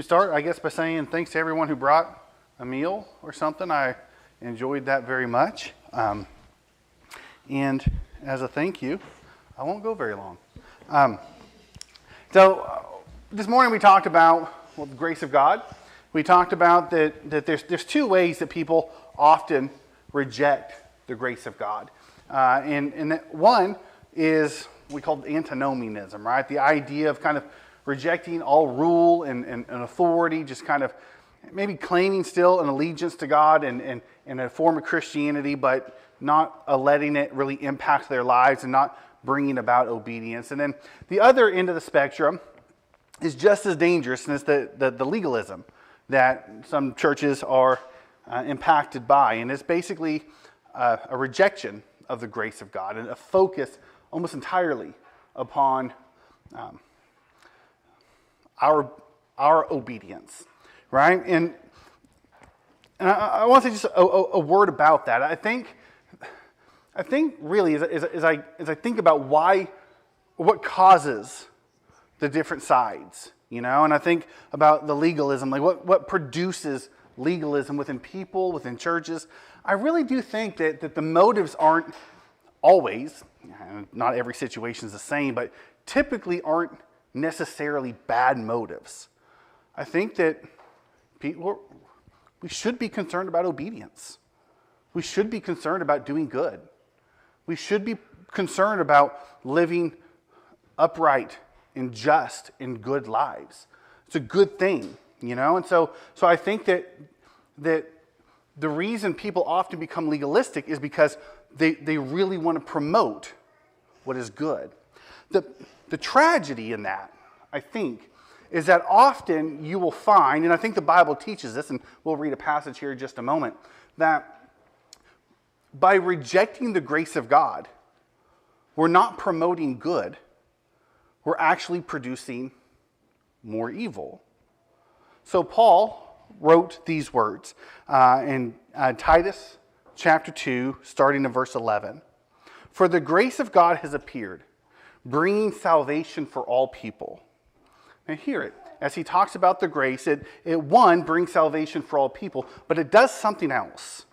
We start, I guess, by saying thanks to everyone who brought a meal or something. I enjoyed that very much. And as a thank you, I won't go very long. This morning we talked about the grace of God. We talked about that there's two ways that people often reject the grace of God. And that one is we call antinomianism, right? The idea of kind of rejecting all rule and authority, just kind of maybe claiming still an allegiance to God and a form of Christianity, but not letting it really impact their lives and not bringing about obedience. And then the other end of the spectrum is just as dangerous, and it's the legalism that some churches are impacted by. And it's basically a rejection of the grace of God and a focus almost entirely upon our obedience, right? And I want to say just a word about that. I think really as I think about what causes the different sides, and I think about the legalism, like what produces legalism within people, within churches. I really do think that the motives aren't always, not every situation is the same, but typically aren't necessarily bad motives. I think that we should be concerned about obedience. We should be concerned about doing good. We should be concerned about living upright and just and good lives. It's a good thing, And so I think that the reason people often become legalistic is because they really want to promote what is good. The tragedy in that, I think, is that often you will find, and I think the Bible teaches this, and we'll read a passage here in just a moment, that by rejecting the grace of God, we're not promoting good, we're actually producing more evil. So Paul wrote these words in Titus chapter 2, starting in verse 11. For the grace of God has appeared, bringing salvation for all people. Now hear it. As he talks about the grace, it one, brings salvation for all people, but it does something else.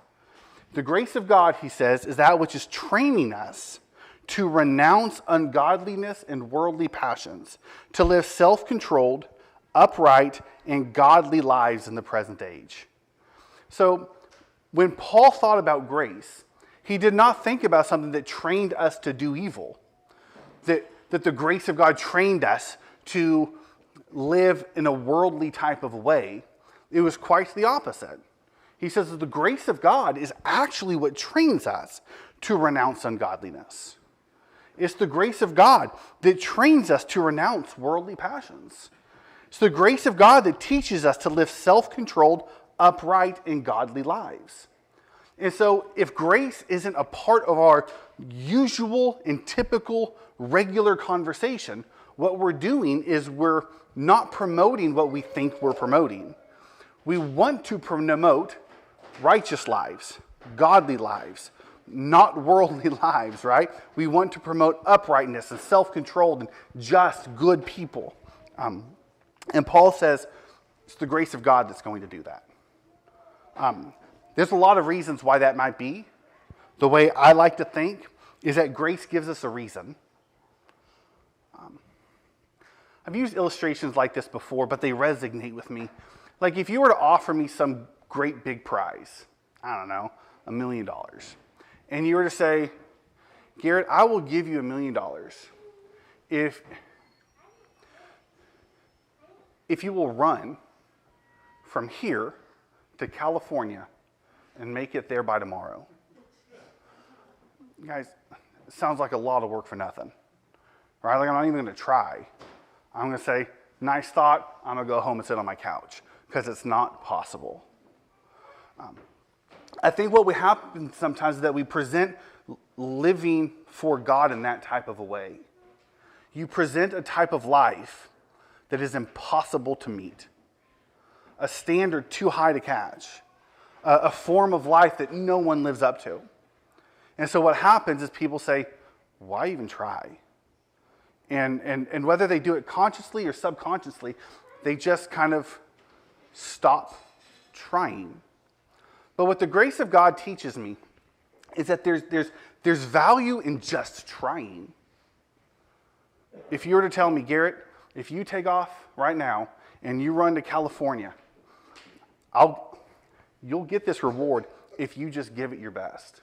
The grace of God, he says, is that which is training us to renounce ungodliness and worldly passions, to live self-controlled, upright, and godly lives in the present age. So when Paul thought about grace, he did not think about something that trained us to do evil. That the grace of God trained us to live in a worldly type of way. It was quite the opposite. He says that the grace of God is actually what trains us to renounce ungodliness. It's the grace of God that trains us to renounce worldly passions. It's the grace of God that teaches us to live self-controlled, upright, and godly lives. And so if grace isn't a part of our usual and typical regular conversation, what we're doing is we're not promoting what we think we're promoting. We want to promote righteous lives, godly lives, not worldly lives, right? We want to promote uprightness and self-controlled and just, good people. And Paul says it's the grace of God that's going to do that. There's a lot of reasons why that might be. The way I like to think is that grace gives us a reason. I've used illustrations like this before, but they resonate with me. Like if you were to offer me some great big prize, I don't know, $1 million, and you were to say, Garrett, I will give you $1 million if you will run from here to California and make it there by tomorrow. Guys, it sounds like a lot of work for nothing, right? Like I'm not even going to try. I'm going to say, nice thought, I'm going to go home and sit on my couch because it's not possible. I think what happens sometimes is that we present living for God in that type of a way. You present a type of life that is impossible to meet, a standard too high to catch, a form of life that no one lives up to. And so what happens is people say, why even try? And whether they do it consciously or subconsciously, they just kind of stop trying. But what the grace of God teaches me is that there's value in just trying. If you were to tell me, Garrett, if you take off right now and you run to California, you'll get this reward if you just give it your best.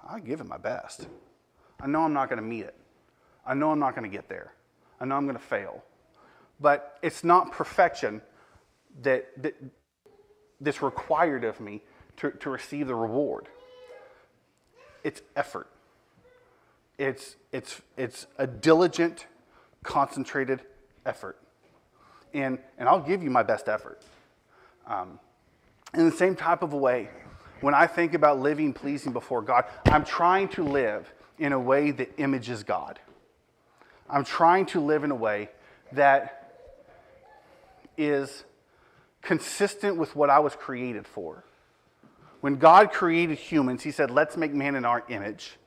I give it my best. I know I'm not going to meet it. I know I'm not going to get there. I know I'm going to fail. But it's not perfection that's required of me to receive the reward. It's effort. It's a diligent, concentrated effort. And I'll give you my best effort. In the same type of a way, when I think about living pleasing before God, I'm trying to live in a way that images God. I'm trying to live in a way that is consistent with what I was created for. When God created humans, he said, let's make man in our image.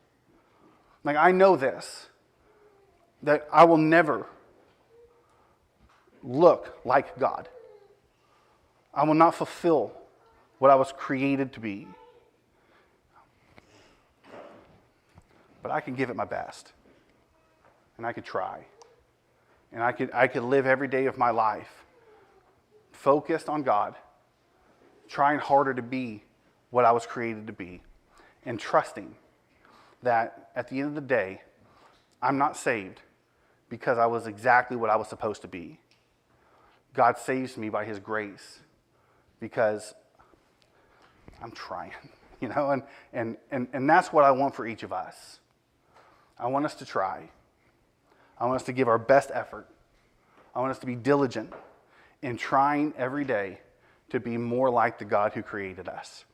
Like, I know this, that I will never look like God. I will not fulfill what I was created to be. But I can give it my best. And I could try. And I could live every day of my life focused on God, trying harder to be what I was created to be, and trusting that at the end of the day, I'm not saved because I was exactly what I was supposed to be. God saves me by his grace because I'm trying, and that's what I want for each of us. I want us to try. I want us to give our best effort. I want us to be diligent in trying every day to be more like the God who created us.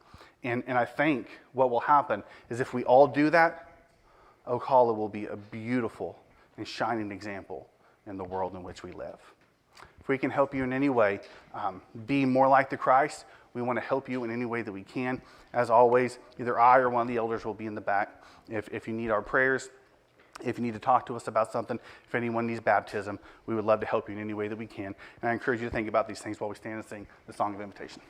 And I think what will happen is if we all do that, Oak Hollow will be a beautiful and shining example in the world in which we live. If we can help you in any way be more like the Christ, we want to help you in any way that we can. As always, either I or one of the elders will be in the back if you need our prayers. If you need to talk to us about something, if anyone needs baptism, we would love to help you in any way that we can. And I encourage you to think about these things while we stand and sing the song of invitation.